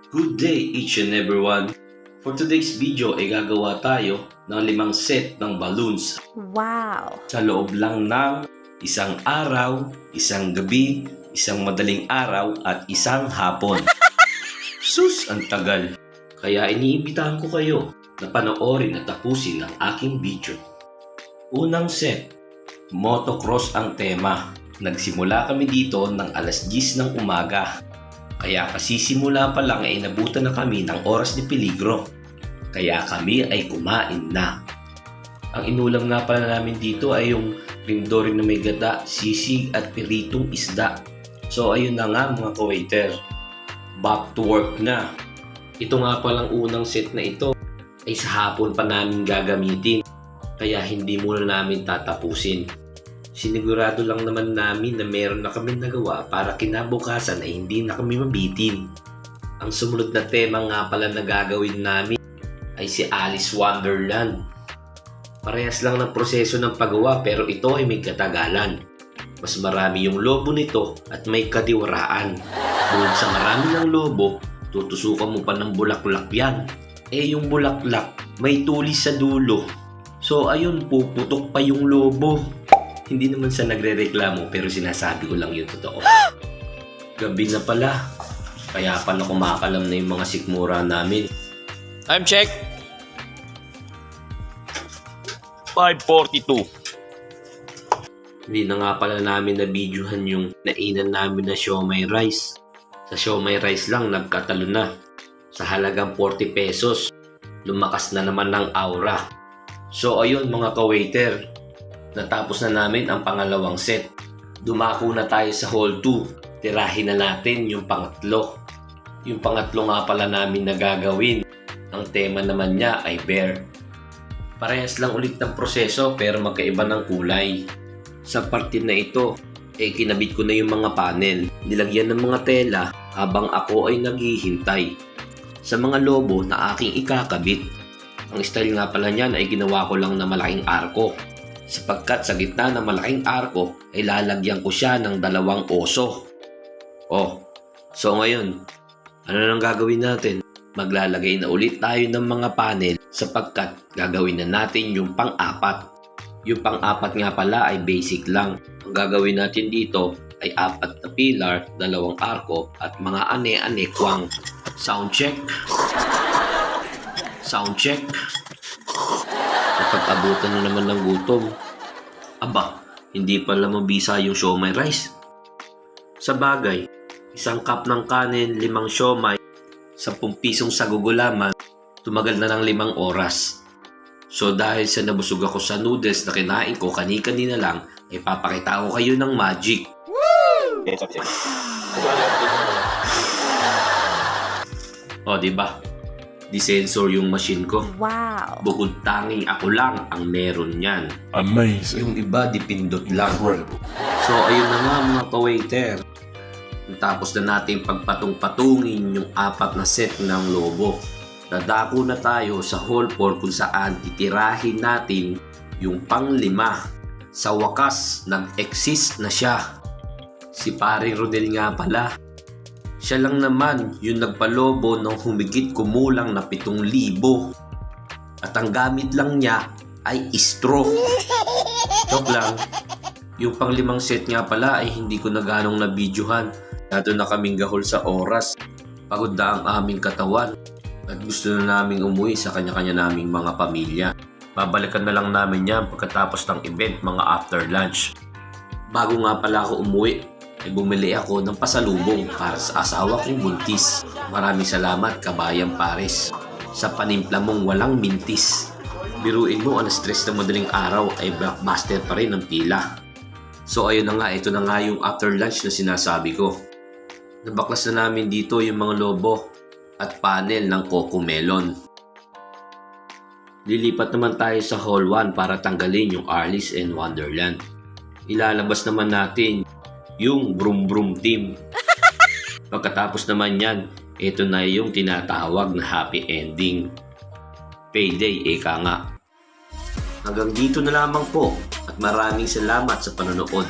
Good day each and everyone. For today's video ay gagawa tayo ng 5 set ng balloons. Wow! Sa loob lang ng isang araw, isang gabi, isang madaling araw at isang hapon. Sus, ang tagal. Kaya iniimbitahan ko kayo na panoorin at tapusin ang aking video. Unang set, motocross ang tema. Nagsimula kami dito ng alas 10 ng umaga. Kaya kasisimula pa lang ay inabutan na kami ng oras ni peligro. Kaya kami ay kumain na. Ang inulam nga pala namin dito ay yung rindorin na may gata, sisig at piritong isda. So ayun na nga mga ka-waiter. Back to work na. Ito nga palang unang set na ito ay sa hapon pa namin gagamitin. Kaya hindi muna namin tatapusin. Sinigurado lang naman namin na meron na kami nagawa para kinabukasan ay hindi na kami mabitin. Ang sumunod na tema nga pala na gagawin namin ay si Alice Wonderland. Parehas lang ng proseso ng paggawa pero ito ay may katagalan. Mas marami yung lobo nito at may kadiwaraan. Bukod sa marami ng lobo, tutusukan mo pa ng bulaklak yan. Yung bulaklak may tulis sa dulo. So ayun, puputok pa yung lobo. Hindi naman sa nagre-reklamo pero sinasabi ko lang yung totoo. Gabi na pala. Kaya pala kumakalam na yung mga sikmura namin. Time check. 5:42. Hindi na nga pala namin na-videohan yung nainan namin na siomai rice. Sa siomai rice lang nagkatalo na. Sa halagang 40 pesos. Lumakas na naman ng aura. So ayun mga ka-waiter. Natapos na namin ang pangalawang set. Dumako na tayo sa hall 2. Tirahin na natin yung pangatlo. Yung pangatlo nga pala namin na gagawin. Ang tema naman niya ay bear. Parehas lang ulit ng proseso pero magkaiba ng kulay. Sa parte na ito, kinabit ko na yung mga panel. Nilagyan ng mga tela habang ako ay naghihintay. Sa mga lobo na aking ikakabit. Ang style nga pala niyan ay ginawa ko lang na malaking arko. Sapagkat sa gitna ng malaking arko ay lalagyan ko siya ng 2 oso. So ngayon, ano nang gagawin natin? Maglalagay na ulit tayo ng mga panel sapagkat gagawin na natin yung pang-apat. Yung pang-apat nga pala ay basic lang. Ang gagawin natin dito ay 4 na pillar, 2 arko at mga ane-ane kwang. Sound check. Sound check. Napag-abutan na naman ng gutom. Aba, hindi pala mabisa yung siomai rice. Sa bagay, 1 cup ng kanin, 5 siomai, 10 pisong sagugulaman, tumagal na ng 5 oras. So dahil sa nabusog ako sa noodles na kinain ko kani-kanina lang, ay papakita ko kayo ng magic. Woo! Diba? Di-sensor yung machine ko. Wow! Bukod tanging ako lang ang meron yan. Amazing. Yung iba dipindot lang. Incredible. So ayun na nga mga ka-waiter. Tapos na natin pagpatong-patungin yung 4 na set ng lobo. Dadako na tayo sa hall 4 kung saan titirahin natin yung pang-5. Sa wakas, nag-exist na siya. Si paring Rodel nga pala. Siya lang naman yung nagpalobo ng humigit kumulang na 7,000. At ang gamit lang niya ay straw. Joke lang. Yung pang-5 set nga pala ay hindi ko na ganong na-videohan. Nato na kaming gahol sa oras. Pagod na ang aming katawan. At gusto na naming umuwi sa kanya-kanya naming mga pamilya. Babalikan na lang namin yan pagkatapos ng event mga after lunch. Bago nga pala ako umuwi, ay bumili ako ng pasalubong para sa asawa kong buntis. Maraming salamat Kabayang Pares sa panimpla mong walang mintis. Biruin mo, alas 3 na madaling araw ay blockbuster pa rin ang pila. So ayun na nga, ito na nga yung after lunch na sinasabi ko. Nabaklas na namin dito yung mga lobo at panel ng Coco Melon. Lilipat naman tayo sa hall 1 para tanggalin yung Alice and Wonderland. Ilalabas naman natin yung Broom Broom Team. Pagkatapos naman yan, ito na yung tinatawag na happy ending. Payday, eka nga. Hanggang dito na lamang po at maraming salamat sa panonood.